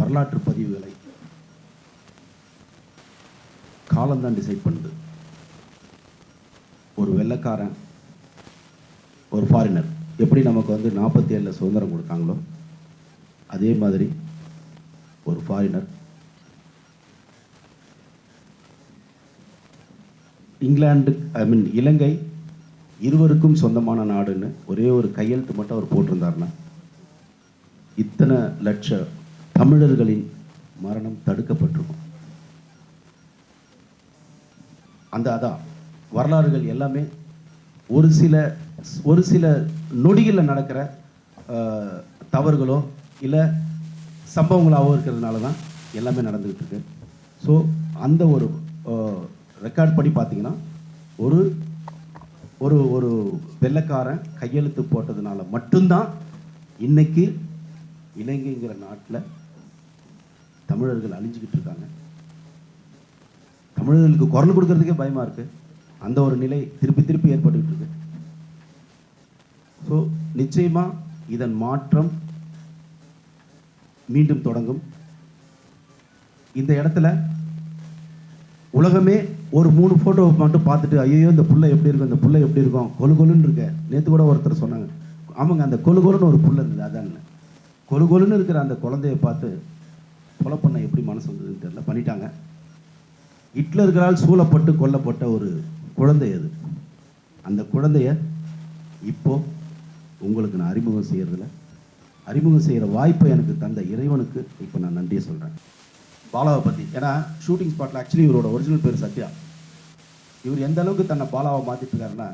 வரலாற்று பதிவுகளை காலம்தான் டிசைட் பண்ணுது. ஒரு வெள்ளைக்காரன், ஒரு ஃபாரினர் எப்படி நமக்கு வந்து 47 சுதந்திரம் கொடுத்தாங்களோ அதே மாதிரி ஒரு ஃபாரினர் இங்கிலாந்து இலங்கை இருவருக்கும் சொந்தமான நாடுன்னு ஒரே ஒரு கையெழுத்து மட்டும் அவர் போட்டிருந்தாருன்னா இத்தனை லட்ச தமிழர்களின் மரணம் தடுக்கப்பட்டிருக்கும். அதான் வரலாறுகள் எல்லாமே ஒரு சில நொடிகளில் நடக்கிற தவறுகளோ இல்லை சம்பவங்களாகவோ இருக்கிறதுனால தான் எல்லாமே நடந்துகிட்டு இருக்கு. ஸோ அந்த ஒரு ரெக்கார்ட் படி பார்த்தீங்கன்னா ஒரு ஒரு ஒரு வெள்ளைக்காரன் கையெழுத்து போட்டதுனால மட்டும்தான் இன்னைக்கு இலங்கைங்கிற நாட்டில் தமிழர்கள் அழிஞ்சுக்கிட்டு இருக்காங்க. தமிழர்களுக்கு குரல் கொடுக்கறதுக்கே பயமா இருக்கு. அந்த ஒரு நிலை திருப்பி திருப்பி ஏற்பட்டுக்கிட்டு இருக்கு. ஸோ நிச்சயமா இதன் மாற்றம் மீண்டும் தொடங்கும். இந்த இடத்துல உலகமே ஒரு 3 போட்டோவை மட்டும் பார்த்துட்டு ஐயோ இந்த புள்ள எப்படி இருக்கும், இந்த புள்ள எப்படி இருக்கும், கொலு கொலுன்னு இருக்க. நேற்று கூட ஒருத்தர் சொன்னாங்க, ஆமாங்க அந்த கொலு கொலுன்னு ஒரு புள்ள இருந்தது, அதான் கொலு கொலுன்னு இருக்கிற அந்த குழந்தைய பார்த்து கொலை பண்ண எப்படி மனசு வந்ததுன்னு தெரியல, பண்ணிட்டாங்க. ஹிட்லர்களால் சூழப்பட்டு கொல்லப்பட்ட ஒரு குழந்தை அது. அந்த குழந்தைய இப்போ உங்களுக்கு நான் அறிமுகம் செய்கிற வாய்ப்பை எனக்கு தந்த இறைவனுக்கு இப்போ நான் நன்றியை சொல்கிறேன். பாலாவை பற்றி, ஏன்னா ஷூட்டிங் ஸ்பாட்டில் ஆக்சுவலி இவரோட ஒரிஜினல் பேர் சத்யா. இவர் எந்த அளவுக்கு தன்னை பாலாவை மாற்றிட்டு இருக்காருன்னா,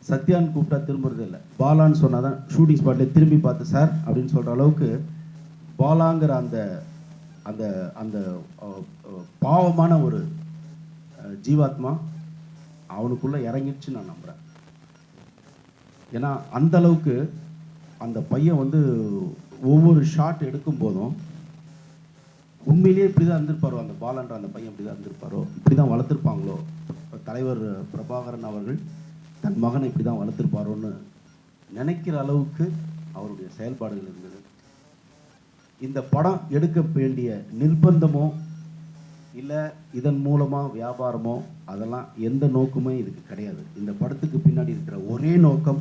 சத்யான்னு கூப்பிட்டா திரும்புறதே இல்லை, பாலான்னு சொன்னால் தான் ஷூட்டிங் ஸ்பாட்லேயே திரும்பி பார்த்து சார் அப்படின்னு சொல்கிற அளவுக்கு பாலாங்கிற அந்த அந்த அந்த பாவமான ஒரு ஜீவாத்மா அவனுக்குள்ளே இறங்கிடுச்சு நான் நம்புகிறேன். ஏன்னா அந்த அளவுக்கு அந்த பையன் வந்து ஒவ்வொரு ஷாட் எடுக்கும் போதும் உண்மையிலேயே இப்படி தான் இருந்திருப்பாரோ, அந்த பாலன்ற அந்த பையன் இப்படி தான் இருந்திருப்பாரோ, இப்படி தான் வளர்த்துருப்பாங்களோ, தலைவர் பிரபாகரன் அவர்கள் தன் மகனை இப்படி தான் வளர்த்துருப்பாரோன்னு நினைக்கிற அளவுக்கு அவருடைய செயல்பாடுகள் இருந்தது. இந்த படம் எடுக்க வேண்டிய நிர்பந்தமோ இல்லை இதன் மூலமாக வியாபாரமோ அதெல்லாம் எந்த நோக்கமே இதுக்கு கிடையாது. இந்த படத்துக்கு பின்னாடி இருக்கிற ஒரே நோக்கம்,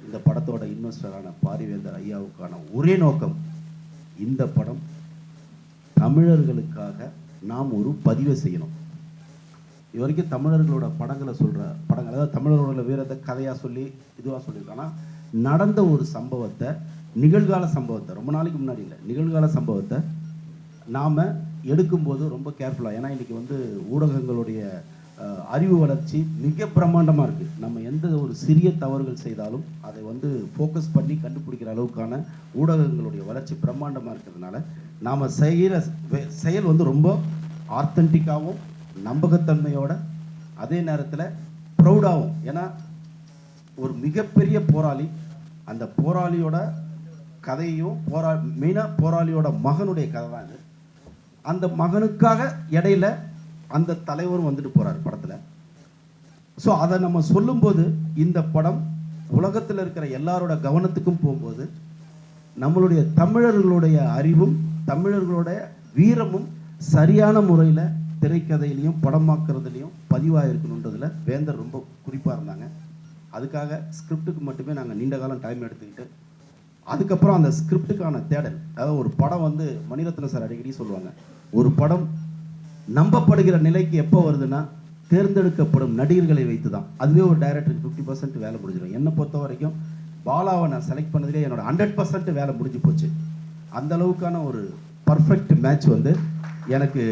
இந்த படத்தோட இன்வெஸ்டரான பாரிவேந்தர் ஐயாவுக்கான ஒரே நோக்கம், இந்த படம் தமிழர்களுக்காக நாம் ஒரு பதிவை செய்யணும். இது வரைக்கும் தமிழர்களோட படங்களை படங்கள், அதாவது தமிழர்களோட வீரத்தை கதையாக சொல்லி இதுவாக சொல்லியிருக்காங்கன்னா, நடந்த ஒரு சம்பவத்தை, நிகழ்கால சம்பவத்தை, ரொம்ப நாளைக்கு முன்னாடி இல்லை, நிகழ்கால சம்பவத்தை நாம் எடுக்கும்போது ரொம்ப கேர்ஃபுல்லாக, ஏன்னா இன்றைக்கி வந்து ஊடகங்களுடைய அறிவு வளர்ச்சி மிக பிரம்மாண்டமாக இருக்குது. நம்ம எந்த ஒரு சிறிய தவறுகள் செய்தாலும் அதை வந்து ஃபோக்கஸ் பண்ணி கண்டுபிடிக்கிற அளவுக்கான ஊடகங்களுடைய வளர்ச்சி பிரம்மாண்டமாக இருக்கிறதுனால நாம் செய்கிற செயல் வந்து ரொம்ப ஆத்தென்டிக்காகவும் நம்பகத்தன்மையோட, அதே நேரத்தில் ப்ரௌடாகவும். ஏன்னா ஒரு மிகப்பெரிய போராளி, அந்த போராளியோட கதையும் மெயினாக போராளியோட மகனுடைய கதை தான் இது. அந்த மகனுக்காக இடையில அந்த தலைவரும் வந்துட்டு போறாரு படத்தில். ஸோ அதை நம்ம சொல்லும்போது இந்த படம் உலகத்தில் இருக்கிற எல்லாரோட கவனத்துக்கும் போகும்போது நம்மளுடைய தமிழர்களுடைய அறிவும் தமிழர்களோட வீரமும் சரியான முறையில் திரைக்கதையிலையும் படமாக்குறதுலையும் பதிவாக இருக்கணுன்றதுல வேந்தர் ரொம்ப குறிப்பாக இருந்தாங்க. அதுக்காக ஸ்கிரிப்டுக்கு மட்டுமே நாங்கள் நீண்ட காலம் டைம் எடுத்துக்கிட்டு, அதுக்கப்புறம் அந்த ஸ்கிரிப்டுக்கான தேடல், அதாவது ஒரு படம் வந்து மணிரத்னம் சார் அடிக்கடி சொல்லுவாங்க, ஒரு படம் நம்பப்படுகிற நிலைக்கு எப்போ வருதுன்னா தேர்ந்தெடுக்கப்படும் நடிகர்களை வைத்து தான். அதுவே ஒரு டைரக்டருக்கு 50% வேலை முடிஞ்சிடும். என்னை பொறுத்த வரைக்கும் பாலாவை நான் செலக்ட் பண்ணதுலேயே என்னோட 100% வேலை முடிஞ்சு போச்சு. அந்த அளவுக்கான ஒரு பர்ஃபெக்ட் மேட்ச் வந்து எனக்கு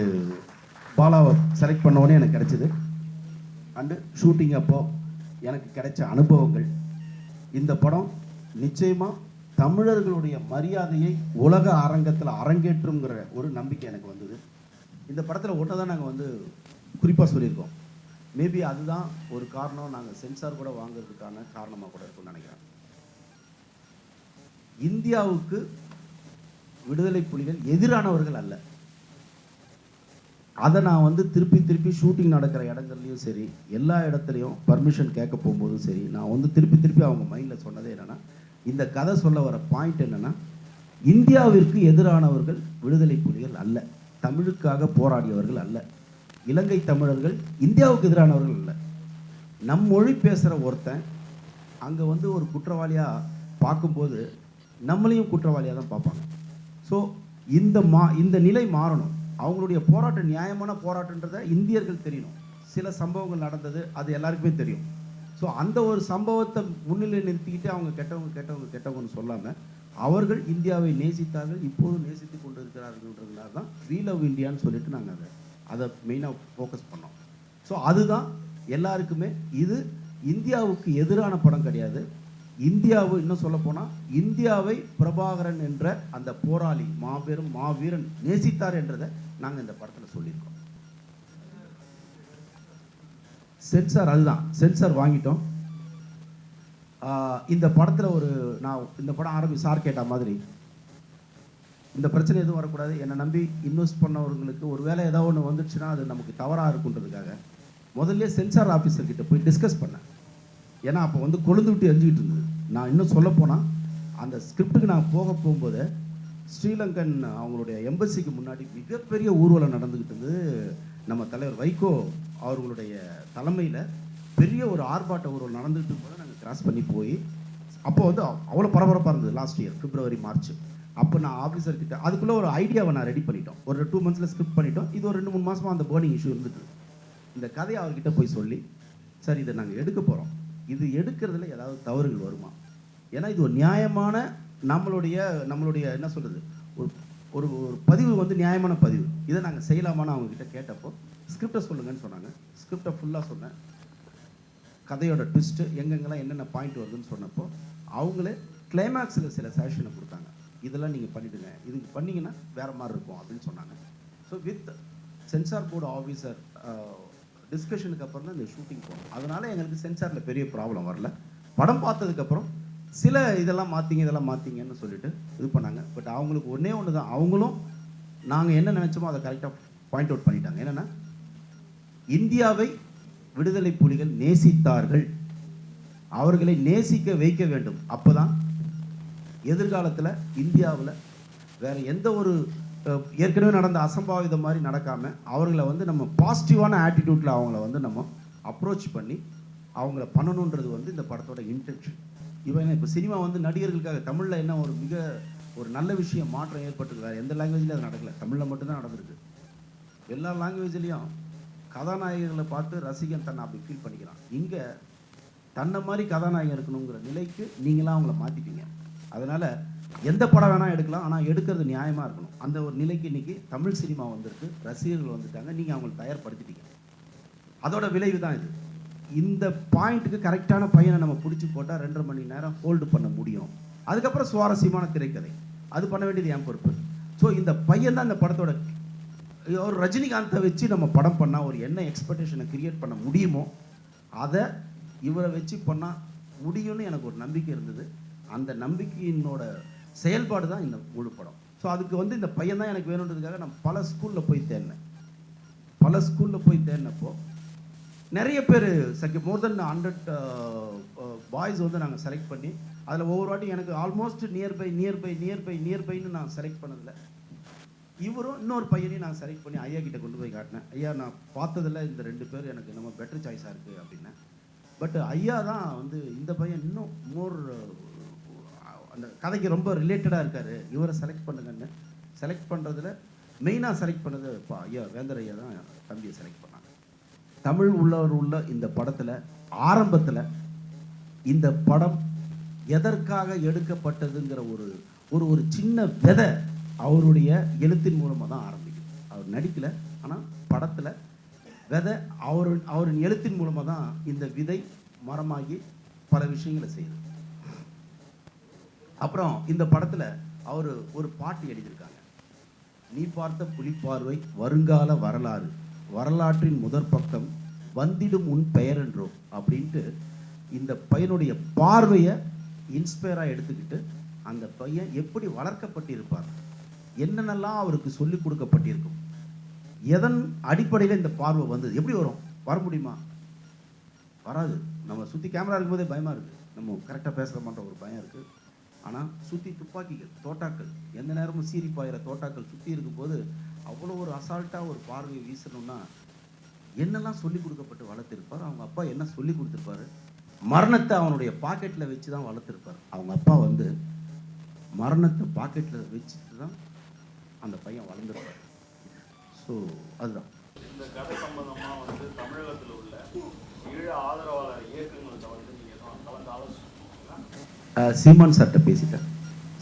பாலாவை செலக்ட் பண்ணோடனே எனக்கு கிடைச்சிது. அண்டு ஷூட்டிங் அப்போ எனக்கு கிடைச்ச அனுபவங்கள், இந்த படம் நிச்சயமாக தமிழர்களுடைய மரியாதையை உலக அரங்கத்தில் அரங்கேற்றுங்கிற ஒரு நம்பிக்கை எனக்கு வந்தது. இந்த படத்தில் ஒன்றை தான் நாங்கள் வந்து குறிப்பாக சொல்லியிருக்கோம். மேபி அதுதான் ஒரு காரணம், நாங்கள் சென்சார் கூட வாங்குறதுக்கான காரணமாக கூட இருக்கும்னு நினைக்கிறேன். இந்தியாவுக்கு விடுதலை புலிகள் எதிரானவர்கள் அல்ல. அதை நான் வந்து திருப்பி ஷூட்டிங் நடக்கிற இடங்கள்லையும் சரி, எல்லா இடத்துலையும் பர்மிஷன் கேட்க போகும்போதும் சரி, நான் வந்து திருப்பி அவங்க மைண்டில் சொன்னதே என்னென்னா, இந்த கதை சொல்ல வர பாயிண்ட் என்னென்னா, இந்தியாவிற்கு எதிரானவர்கள் விடுதலை புலிகள் அல்ல, தமிழுக்காக போராடியவர்கள் அல்ல, இலங்கை தமிழர்கள் இந்தியாவுக்கு எதிரானவர்கள் அல்ல. நம் மொழி பேசுகிற ஒருத்தன் அங்கே வந்து ஒரு குற்றவாளியாக பார்க்கும்போது நம்மளையும் குற்றவாளியாக தான் பார்ப்பாங்க. ஸோ இந்த நிலை மாறணும். அவங்களுடைய போராட்டம் நியாயமான போராட்டன்றதை இந்தியர்கள் தெரியணும். சில சம்பவங்கள் நடந்தது, அது எல்லாருக்குமே தெரியும். ஸோ அந்த ஒரு சம்பவத்தை முன்னிலை நிறுத்திக்கிட்டு அவங்க கெட்டவங்கன்னு சொல்லாமல் அவர்கள் இந்தியாவை நேசித்தார்கள், இப்போதும் நேசித்து கொண்டு இருக்கிறார்கள்ன்றதுனால தான் வி லவ் இந்தியான்னு சொல்லிட்டு நாங்கள் அதை மெயினாக ஃபோக்கஸ் பண்ணோம். ஸோ அதுதான் எல்லாருக்குமே, இது இந்தியாவுக்கு எதிரான படம் கிடையாது. இந்தியாவை இன்னும் சொல்ல போனால் இந்தியாவை பிரபாகரன் என்ற அந்த போராளி மாவீரன் நேசித்தார் என்றதை நாங்கள் இந்த படத்தில் சொல்லியிருக்கோம். சென்சார் அதுதான், சென்சார் வாங்கிட்டோம். இந்த படத்தில் நான் இந்த படம் சார் கேட்ட மாதிரி இந்த பிரச்சனை எதுவும் வரக்கூடாது, என்னை நம்பி இன்வெஸ்ட் பண்ணவர்களுக்கு ஒரு வேலை ஏதாவது ஒன்று வந்துடுச்சுன்னா அது நமக்கு தவறாக இருக்குன்றதுக்காக முதல்ல சென்சார் ஆஃபீஸர்கிட்ட போய் டிஸ்கஸ் பண்ணேன். ஏன்னா அப்போ வந்து கொழுந்து விட்டு எரிஞ்சிக்கிட்டு இருந்தது. நான் இன்னும் சொல்ல போனால் அந்த ஸ்கிரிப்டுக்கு நான் போகும்போது ஸ்ரீலங்கன் அவங்களுடைய எம்பசிக்கு முன்னாடி மிகப்பெரிய ஊர்வலம் நடந்துக்கிட்டு இருந்தது. நம்ம தலைவர் வைகோ அவர்களுடைய தலைமையில் பெரிய ஒரு ஆர்ப்பாட்ட ஊர்வலம் நடந்துகிட்டு போது நாங்கள் கிராஸ் பண்ணி போய் அப்போ வந்து அவ்வளோ பரபரப்பாக இருந்தது. லாஸ்ட் இயர் பிப்ரவரி மார்ச். அப்போ நான் ஆஃபீஸர்கிட்ட அதுக்குள்ளே ஒரு ஐடியாவை நான் ரெடி பண்ணிட்டோம். ஒரு 2 months ஸ்கிரிப்ட் பண்ணிட்டோம். இது ஒரு 2-3 மாதமாக அந்த பேர்னிங் இஷ்யூ இருந்துட்டு இந்த கதையை அவர்கிட்ட போய் சொல்லி, சார் இதை நாங்கள் எடுக்க போகிறோம், இது எடுக்கிறதுல ஏதாவது தவறுகள் வருமா, ஏன்னா இது ஒரு நியாயமான நம்மளுடைய என்ன சொல்கிறது ஒரு பதிவு வந்து நியாயமான பதிவு, இதை நாங்கள் செய்யலாமான்னு அவங்கக்கிட்ட கேட்டப்போ ஸ்கிரிப்டை சொல்லுங்கன்னு சொன்னாங்க. ஸ்கிரிப்டை ஃபுல்லாக சொன்னேன், கதையோட ட்விஸ்ட்டு எங்கெங்கெல்லாம் என்னென்ன பாயிண்ட் வருதுன்னு சொன்னப்போ அவங்களே கிளைமேக்ஸில் சில சஜஷனை கொடுத்தாங்க. இதெல்லாம் நீங்கள் பண்ணிவிடுங்க, இது பண்ணிங்கன்னா வேறு மாதிரி இருக்கும் அப்படின்னு சொன்னாங்க. So with censor board officer டிஸ்கஷனுக்கு அப்புறம் தான் இந்த ஷூட்டிங் போகணும். அதனால் எங்களுக்கு சென்சாரில் பெரிய ப்ராப்ளம் வரல. படம் பார்த்ததுக்கப்புறம் சில இதெல்லாம் மாற்றிங்கன்னு சொல்லிட்டு இது பண்ணாங்க. பட் அவங்களுக்கு ஒன்று தான், அவங்களும் நாங்கள் என்ன நினச்சோமோ அதை கரெக்டாக பாயிண்ட் அவுட் பண்ணிட்டாங்க. என்னென்னா இந்தியாவை விடுதலை புலிகள் நேசித்தார்கள், அவர்களை நேசிக்க வைக்க வேண்டும். அப்போ தான் எதிர்காலத்தில் இந்தியாவில் வேறு எந்த ஒரு ஏற்கனவே நடந்த அசம்பாவிதம் மாதிரி நடக்காமல் அவர்களை வந்து நம்ம பாசிட்டிவான ஆட்டிடியூட்டில் அவங்கள வந்து நம்ம அப்ரோச் பண்ணி அவங்கள பண்ணணுன்றது வந்து இந்த படத்தோட இன்டென்ஷன். இப்போ சினிமா வந்து நடிகர்களுக்காக தமிழில் என்ன ஒரு நல்ல விஷயம் மாற்றம் ஏற்பட்டுருக்கு, வேறு எந்த லாங்குவேஜ்லையும் அது நடக்கலை, தமிழில் மட்டும்தான் நடந்திருக்கு. எல்லா லாங்குவேஜ்லேயும் கதாநாயகர்களை பார்த்து ரசிகன் தன்னை அப்படி ஃபீல் பண்ணிக்கிறான். இங்கே தன்னை மாதிரி கதாநாயகன் இருக்கணுங்கிற நிலைக்கு நீங்களாம் அவங்கள மாற்றிட்டீங்க. அதனால் எந்த படம் வேணால் எடுக்கலாம், ஆனால் எடுக்கிறது நியாயமாக இருக்கணும். அந்த ஒரு நிலைக்கு இன்றைக்கி தமிழ் சினிமா வந்திருக்கு, ரசிகர்கள் வந்துட்டாங்க, நீங்கள் அவங்களை தயார்படுத்திட்டீங்க. அதோட விளைவு தான் இது. இந்த பாயிண்ட்டுக்கு கரெக்டான பையனை நம்ம பிடிச்சி போட்டால் 2.5 மணி நேரம் ஹோல்டு பண்ண முடியும். அதுக்கப்புறம் சுவாரஸ்யமான திரைக்கதை, அது பண்ண வேண்டியது என் பொறுப்பு. ஸோ இந்த பையன் தான் இந்த படத்தோட ஒரு ரஜினிகாந்தை வச்சு நம்ம படம் பண்ணால் ஒரு என்ன எக்ஸ்பெக்டேஷனை கிரியேட் பண்ண முடியுமோ அதை இவரை வச்சு பண்ணால் முடியும்னு எனக்கு ஒரு நம்பிக்கை இருந்தது. அந்த நம்பிக்கையினோட செயல்பாடு தான் இந்த முழு படம். ஸோ அதுக்கு வந்து இந்த பையன் தான் எனக்கு வேணுன்றதுக்காக நான் பல ஸ்கூலில் போய் தேடினப்போ நிறைய பேர் மோர் தென் 100 பாய்ஸ் வந்து நாங்கள் செலக்ட் பண்ணி அதில் ஒவ்வொரு வாட்டி எனக்கு ஆல்மோஸ்ட் நியர்பைன்னு நான் செலக்ட் பண்ணதில்லை. இவரும் இன்னொரு பையனையும் நான் செலக்ட் பண்ணி ஐயா கிட்ட கொண்டு போய் காட்டினேன். ஐயா நான் பார்த்ததில்ல, இந்த 2 பேர் எனக்கு நம்ம பெட்டர் சாய்ஸாக இருக்குது அப்படின்னேன். பட் ஐயா தான் வந்து இந்த பையன் இன்னும் மோர் அந்த கதைக்கு ரொம்ப ரிலேட்டடாக இருக்கார், இவரை செலக்ட் பண்ணுங்கன்னு செலக்ட் பண்ணுறதுல மெயினாக செலக்ட் பண்ணது ஐயா வேந்தர் ஐயா தான் தம்பியை செலக்ட் பண்ணாங்க. தமிழ் உள்ள இந்த படத்தில் ஆரம்பத்தில் இந்த படம் எதற்காக எடுக்கப்பட்டதுங்கிற ஒரு சின்ன விதை அவருடைய எழுத்தின் மூலமாக தான் ஆரம்பிக்கும். அவர் நடிக்கலை, ஆனால் படத்தில் விதை அவரின் எழுத்தின் மூலமாக தான் இந்த விதை மரமாகி பல விஷயங்களை செய்யுது. அப்புறம் இந்த படத்தில் அவர் ஒரு பாட்டு எழுதியிருக்காங்க, நீ பார்த்த புலிப்பார்வை வருங்கால வரலாறு, வரலாற்றின் முதற் பக்கம் வந்திடும் உன் பெயர் என்றோ அப்படின்ட்டு இந்த பையனுடைய பார்வையை இன்ஸ்பயராக எடுத்துக்கிட்டு அந்த பையன் எப்படி வளர்க்கப்பட்டிருப்பார், என்னென்னலாம் அவருக்கு சொல்லிக் கொடுக்கப்பட்டிருக்கும், எதன் அடிப்படையில் இந்த பார்வை வந்தது, எப்படி வர முடியுமா, வராது. நம்ம சுற்றி கேமரா இருக்கும்போதே பயமாக இருக்குது, நம்ம கரெக்டாக பேசுகிறோமான்ற ஒரு பயம் இருக்குது. ஆனால் சுற்றி துப்பாக்கிகள், தோட்டாக்கள், எந்த நேரமும் சீறி பாயிற தோட்டாக்கள் சுற்றி இருக்கும்போது அவ்வளோ ஒரு அசால்ட்டாக ஒரு பார்வையை வீசணும்னா என்னெல்லாம் சொல்லி கொடுக்கப்பட்டு வளர்த்திருப்பார், அவங்க அப்பா என்ன சொல்லி கொடுத்துருப்பாரு. மரணத்தை அவனுடைய பாக்கெட்டில் வச்சு தான் வளர்த்துருப்பார். அவங்க அப்பா வந்து மரணத்தை பாக்கெட்டில் வச்சுட்டு தான் அந்த பையன் வளர்ந்துருப்பார். ஸோ அதுதான் இந்த கதை சம்பந்தமாக வந்து தமிழகத்தில் உள்ள ஈழ ஆதரவாளர் இயக்கங்கள்கிட்ட வந்து நீங்கள் கலந்து ஆலோசனை. சீமான் சார்கிட்ட பேசிட்டேன்.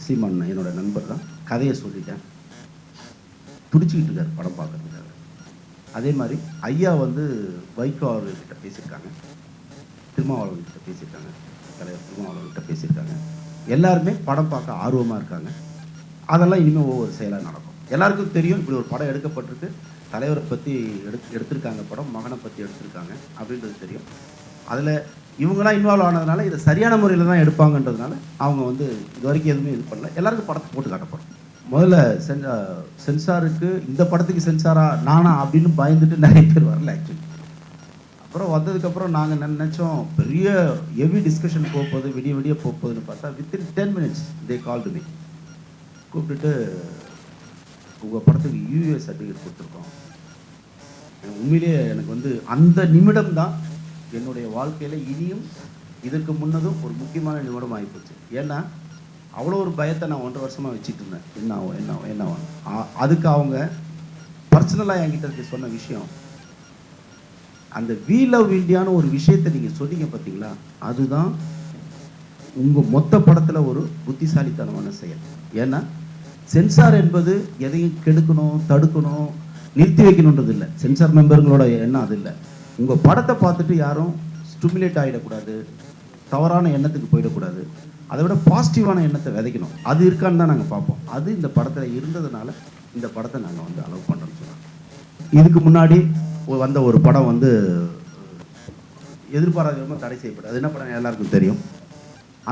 சீமான் என்னோட நண்பர் தான். கதையை சொல்லிட்டேன். துடிச்சிக்கிட்டு இருக்காரு படம் பார்க்கறதுக்காக. அதே மாதிரி ஐயா வந்து வைகோ அவர்கிட்ட பேசியிருக்காங்க, திருமாவளவன்கிட்ட பேசியிருக்காங்க, தலைவர் திருமாவளவன்கிட்ட பேசியிருக்காங்க. எல்லாருமே படம் பார்க்க ஆர்வமாக இருக்காங்க. அதெல்லாம் இனிமேல் ஒவ்வொரு செயலாக நடக்கும். எல்லாருக்கும் தெரியும் இப்படி ஒரு படம் எடுக்கப்பட்டிருக்கு, தலைவரை பற்றி எடுத்திருக்காங்க, படம் மகனை பற்றி எடுத்திருக்காங்க அப்படின்றது தெரியும். அதில் இவங்களாம் இன்வால்வ் ஆனதுனால இதை சரியான முறையில் தான் எடுப்பாங்கன்றதுனால அவங்க வந்து இது வரைக்கும் எதுவுமே இது பண்ணல. எல்லாருக்கும் படத்தை போட்டு காட்டப்படும். முதல்ல சென்சாருக்கு இந்த படத்துக்கு சென்சாரா நானா அப்படின்னு பயந்துட்டு நிறைய பேர் வரல. ஆக்சுவலி அப்புறம் வந்ததுக்கப்புறம் நாங்கள் நினச்சோம் பெரிய ஹெவி டிஸ்கஷன் போகுது, விடிய விடிய போகுதுன்னு பார்த்தா வித்தின் 10 minutes தே கால்டு மீ. கூப்பிட்டுட்டு உங்கள் படத்துக்கு யூஎஸ் சர்டிஃபிகேட் கொடுத்துருக்கோம். உண்மையிலேயே எனக்கு வந்து அந்த நிமிடம் தான் என்னுடைய வாழ்க்கையில் இனியும் இதற்கு முன்னதும் ஒரு முக்கியமான நிமிடம் ஆகிப்போச்சு. ஏன்னா அவ்வளோ ஒரு பயத்தை நான் 1.5 வருஷமாக வச்சுட்டு இருந்தேன். என்ன ஆகும் என்ன ஆகும் என்ன ஆகும். அதுக்கு அவங்க பர்சனலாக என்கிட்ட சொன்ன விஷயம், அந்த வி லவ் இந்தியான்னு ஒரு விஷயத்தை நீங்கள் சொன்னீங்க பார்த்தீங்களா, அதுதான் உங்கள் மொத்த படத்தில் ஒரு புத்திசாலித்தனமான செயல். ஏன்னா சென்சார் என்பது எதையும் கெடுக்கணும், தடுக்கணும், நிறுத்தி வைக்கணுன்றது இல்லை. சென்சார் மெம்பருங்களோட எண்ணம் அது இல்லை. உங்கள் படத்தை பார்த்துட்டு யாரும் ஸ்டிமுலேட் ஆகிடக்கூடாது, தவறான எண்ணத்துக்கு போயிடக்கூடாது. அதை விட பாசிட்டிவான எண்ணத்தை விதைக்கணும். அது இருக்கான்னு தான் நாங்கள் பார்ப்போம். அது இந்த படத்தில் இருந்ததுனால இந்த படத்தை நாங்கள் வந்து அலோவ் பண்ணுறோம்னு சொன்னோம். இதுக்கு முன்னாடி வந்த ஒரு படம் வந்து எதிர்பாராத விதமாக தடை செய்யப்படும். அது என்ன படம் எல்லாருக்கும் தெரியும்.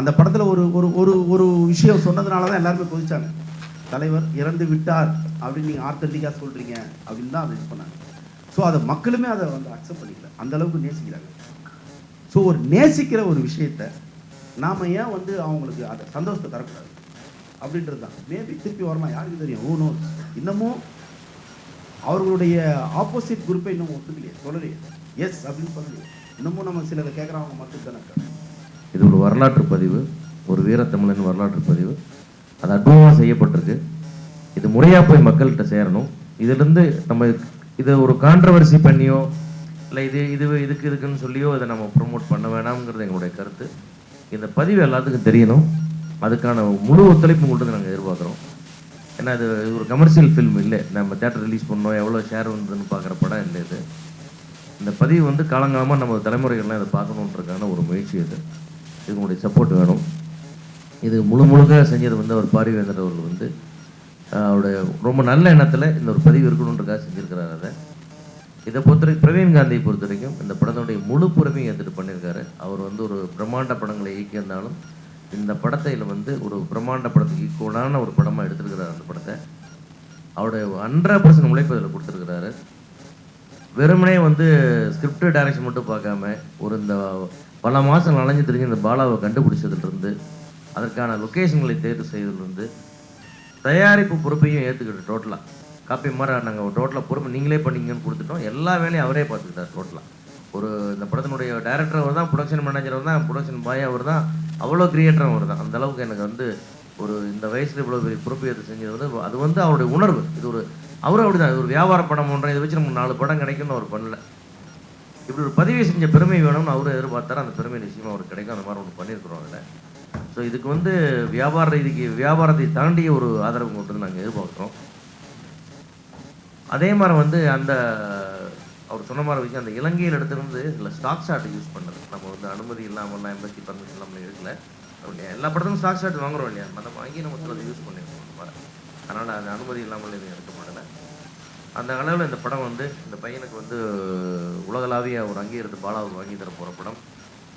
அந்த படத்தில் ஒரு ஒரு ஒரு ஒரு விஷயம் சொன்னதுனால தான் எல்லாருமே கொதிச்சாங்க. தலைவர் இறந்து விட்டார் அப்படின்னு நீங்கள் ஆர்த்தண்டிக்காக சொல்கிறீங்க அப்படின்னு தான் அதை இது பண்ணாங்க. ஸோ அதை மக்களுமே அதை வந்து அக்செப்ட் பண்ணிக்கல, அந்த அளவுக்கு நேசிக்கிறாங்க. ஸோ ஒரு நேசிக்கிற ஒரு விஷயத்தை நாம் ஏன் வந்து அவங்களுக்கு அதை சந்தோஷத்தை தரக்கூடாது அப்படின்றது தான். மேபி திருப்பி வரலாம், யாருக்கு தெரியும். ஊனோ இன்னமும் அவர்களுடைய ஆப்போசிட் குரூப்பை இன்னும் ஒத்துக்கலையே, சொல்லலையே, எஸ் அப்படின்னு சொல்லலையே. இன்னமும் நம்ம சிலரை கேட்குறவங்க மட்டும் தானே இருக்காங்க. இது ஒரு வரலாற்று பதிவு, ஒரு வீரத்தமிழன் வரலாற்று பதிவு. அது அற்புதமாக செய்யப்பட்டிருக்கு. இது முறையாக போய் மக்கள்கிட்ட சேரணும். இதிலிருந்து நம்ம இதை ஒரு கான்ட்ரவர்சி பண்ணியோ இல்லை இதுக்குன்னு சொல்லியோ இதை நம்ம ப்ரொமோட் பண்ண வேணாம்ங்கிறது எங்களுடைய கருத்து. இந்த பதிவு எல்லாத்துக்கும் தெரியணும். அதுக்கான முழு ஒத்துழைப்பு கொண்டு நாங்கள் எதிர்பார்க்குறோம். ஏன்னா இது ஒரு கமர்ஷியல் ஃபில்ம் இல்லை, நம்ம தேட்டர் ரிலீஸ் பண்ணோம் எவ்வளோ ஷேர் வந்ததுன்னு பார்க்குற படம் இல்லை இது. இந்த பதிவு வந்து காலங்காலமாக நம்ம தலைமுறைகள்லாம் இதை பார்க்கணுன்றதுக்கான ஒரு முயற்சி இது. இதுங்களுடைய சப்போர்ட் வேணும். இது முழுக்க செஞ்சது வந்து அவர் பாரிவேந்தர் அவர்கள் வந்து அவருடைய ரொம்ப நல்ல எண்ணத்தில் இந்த ஒரு பதிவு இருக்கணுன்றக்காக செஞ்சுருக்கிறார். அதை இதை பொறுத்தவரைக்கும் பிரவீன் காந்தியை பொறுத்த வரைக்கும் இந்த படத்தினுடைய முழு பொறுமையை எடுத்துகிட்டு பண்ணியிருக்காரு. அவர் வந்து ஒரு பிரம்மாண்ட படங்களை இயக்கியிருந்தாலும் இந்த படத்தையில் வந்து ஒரு பிரம்மாண்ட படத்துக்கு ஈக்குவலான ஒரு படமாக எடுத்துருக்கிறார். அந்த படத்தை அவருடைய 100% உழைப்பு அதில் கொடுத்துருக்கிறாரு. வெறுமனே வந்து ஸ்கிரிப்ட் டைரக்ஷன் மட்டும் பார்க்காம ஒரு இந்த பல மாதம் அலைஞ்சு தெரிஞ்சு இந்த பாலாவை கண்டுபிடிச்சதுலேருந்து அதற்கான லொக்கேஷன்களை தேர்வு செய்ததுலேருந்து தயாரிப்பு பொறுப்பையும் ஏற்றுக்கிட்டு டோட்டலாக காப்பி மாதிரி நாங்கள் டோட்டலாக பொறுப்பு நீங்களே பண்ணிங்கன்னு கொடுத்துட்டோம். எல்லா வேலையும் அவரே பார்த்துக்கிட்டார் டோட்டலாக. ஒரு இந்த படத்தினுடைய டைரக்டர் அவர் தான், ப்ரொடக்ஷன் மேனேஜர் அவர் தான், ப்ரொடக்ஷன் பாய் அவர் தான், அவ்வளோ கிரியேட்டரும் அவர் தான். அந்த அளவுக்கு எனக்கு வந்து ஒரு இந்த வயசில் இவ்வளோ பெரிய பொறுப்பு ஏற்று செஞ்சது வந்து அது வந்து அவருடைய உணர்வு. இது ஒரு அவரும் அப்படி தான், இது ஒரு வியாபார படம் ஒன்றை இதை வச்சு நம்ம 4 படம் கிடைக்கும்னு அவர் பண்ணல. இப்படி ஒரு பதிவை செஞ்ச பெருமை வேணும்னு அவரும் எதிர்பார்த்தாரு. அந்த பெருமை நிச்சயமாக அவருக்கு கிடைக்கும். அந்த மாதிரி ஒன்று பண்ணியிருக்கிறோம் அதில். ஸோ இதுக்கு வந்து வியாபார ரீதிக்கு வியாபாரத்தை தாண்டிய ஒரு ஆதரவு கொண்டு நாங்கள் எதிர்பார்க்குறோம். அதே மாதிரி வந்து அந்த அவர் சொன்ன மாதிரி விஷயம், அந்த இலங்கையில் எடுத்துருந்து இதில் ஸ்டாக் ஷாட் யூஸ் பண்ணது நம்ம வந்து அனுமதி இல்லாமல்லாம் எம்பசி பர்மிஷன் இல்லாமல் எடுக்கல. எல்லா படத்துக்கும் ஸ்டாக் ஷாட் வாங்குறோம் இல்லையா, அதை வாங்கி நம்ம அதை யூஸ் பண்ணியிருக்கோம். அதனால் அது அனுமதி இல்லாமல் எதுவும் எடுக்க மாட்டேன். அந்த அளவில் இந்த படம் வந்து இந்த பையனுக்கு வந்து உலகளாவிய ஒரு அங்கீகாரத்தை பாலாவுக்கு வாங்கி தர போகிற படம்.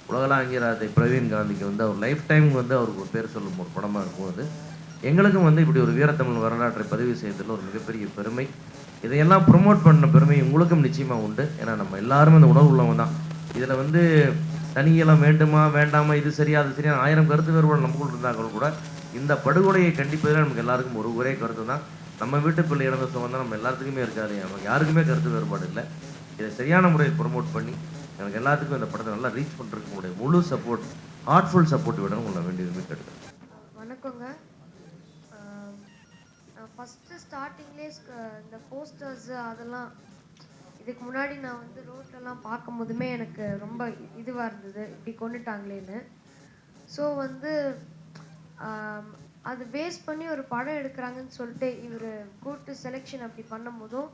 உலகளா அங்கீகாரத்தை பிரவீன் காந்திக்கு வந்து அவர் லைஃப் டைம் வந்து அவருக்கு ஒரு பேர் சொல்லும் ஒரு படமாக இருக்கும். அது எங்களுக்கும் வந்து இப்படி ஒரு வீரத்தமிழ் வரலாற்றை பதிவு செய்ததில் ஒரு மிகப்பெரிய பெருமை. இதையெல்லாம் ப்ரொமோட் பண்ண பெருமை உங்களுக்கும் நிச்சயமாக உண்டு. ஏன்னா நம்ம எல்லாருமே அந்த உணர்வு உள்ளவங்க தான். இதில் வந்து தனியெல்லாம் வேண்டுமா வேண்டாமா, இது சரியா அது சரியா 1000 கருத்து வேறுபாடு நமக்குள்ள இருந்தார்கள் கூட இந்த படுகொலையை கண்டிப்பதில் நமக்கு எல்லாருக்கும் ஒரு ஒரே கருத்து தான். நம்ம வீட்டு பிள்ளை இறந்த சுகம் தான் நம்ம எல்லாத்துக்குமே இருக்காது, நமக்கு யாருக்குமே கருத்து வேறுபாடு இல்லை. இதை சரியான முறையில் ப்ரொமோட் பண்ணி எனக்கு எல்லாத்துக்கும் இந்த படத்தை நல்லா ரீச் பண்ணுறதுக்கு உங்களுடைய முழு சப்போர்ட், ஹார்ட்ஃபுல் சப்போர்ட் விட உங்களை வேண்டியதுமே கேட்டுக்கிறேன். வணக்கங்க. ஃபஸ்ட்டு ஸ்டார்டிங்லேயே இந்த போஸ்டர்ஸ் அதெல்லாம் இதுக்கு முன்னாடி நான் வந்து ரோட்லலாம் பார்க்கும் போதுமே எனக்கு ரொம்ப இதுவாக இருந்தது, இப்படி கொண்டுட்டாங்களேன்னு. ஸோ வந்து அது பேஸ் பண்ணி ஒரு படம் எடுக்கிறாங்கன்னு சொல்லிட்டு இவர் கூட்டு செலெக்ஷன் அப்படி பண்ணும் போதும்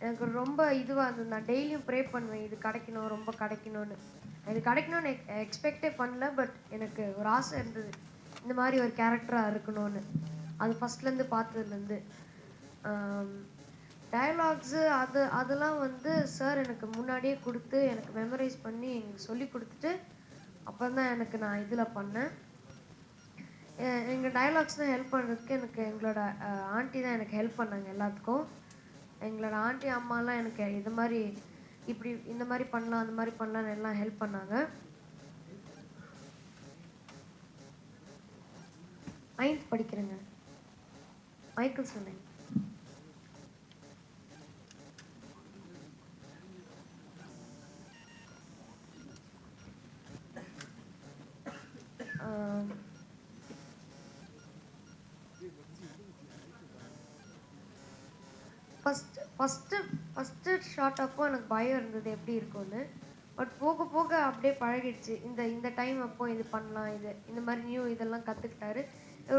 எனக்கு ரொம்ப இதுவாக இருந்தது. நான் டெய்லியும் ப்ரே பண்ணுவேன், இது கிடைக்கணும், ரொம்ப கிடைக்கணும்னு. இது கிடைக்கணும்னு எக்ஸ்பெக்டே பண்ணல, பட் எனக்கு ஒரு ஆசை இருந்தது இந்த மாதிரி ஒரு கேரக்டராக இருக்கணும்னு. அது ஃபஸ்ட்லேருந்து பார்த்ததுலேருந்து டயலாக்ஸு அதெல்லாம் வந்து சார் எனக்கு முன்னாடியே கொடுத்து எனக்கு மெமரைஸ் பண்ணி எனக்கு சொல்லி கொடுத்துட்டு அப்புறம் தான் நான் இதில் பண்ணேன். எங்கள் டயலாக்ஸ் தான் ஹெல்ப் பண்ணுறதுக்கு எனக்கு எங்களோட ஆண்டி தான் எனக்கு ஹெல்ப் பண்ணாங்க எல்லாத்துக்கும். எங்களோட ஆண்டி அம்மாலாம் எனக்கு இது மாதிரி இப்படி இந்த மாதிரி பண்ணலாம் அந்த மாதிரி பண்ணலான்னு எல்லாம் ஹெல்ப் பண்ணாங்க. 9th படிக்கிறேங்க. மைக்கேல் சொன்னேன். ஃபஸ்ட்டு ஷார்ட் அப்போ எனக்கு பயம் இருந்தது எப்படி இருக்கும்னு. பட் போக போக அப்படியே பழகிடுச்சு. இந்த டைம் அப்போ இது பண்ணலாம், இது இந்த மாதிரி நியூ இதெல்லாம் கற்றுக்கிட்டாரு.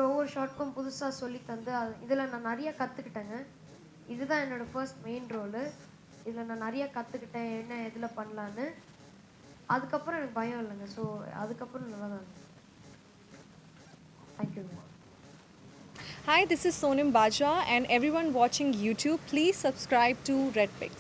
ஒவ்வொரு ஷார்ட்க்கும் புதுசாக சொல்லி தந்து இதில் நான் நிறையா கற்றுக்கிட்டேங்க. இதுதான் என்னோடய ஃபர்ஸ்ட் மெயின் ரோலு. இதில் நான் நிறையா கற்றுக்கிட்டேன் என்ன எதில் பண்ணலான்னு. அதுக்கப்புறம் எனக்கு பயம் இல்லைங்க. ஸோ அதுக்கப்புறம் நல்லா தான். தேங்க்யூங்க. Hi, this is Sonim Bajwa and everyone watching YouTube, please subscribe to Red Pix.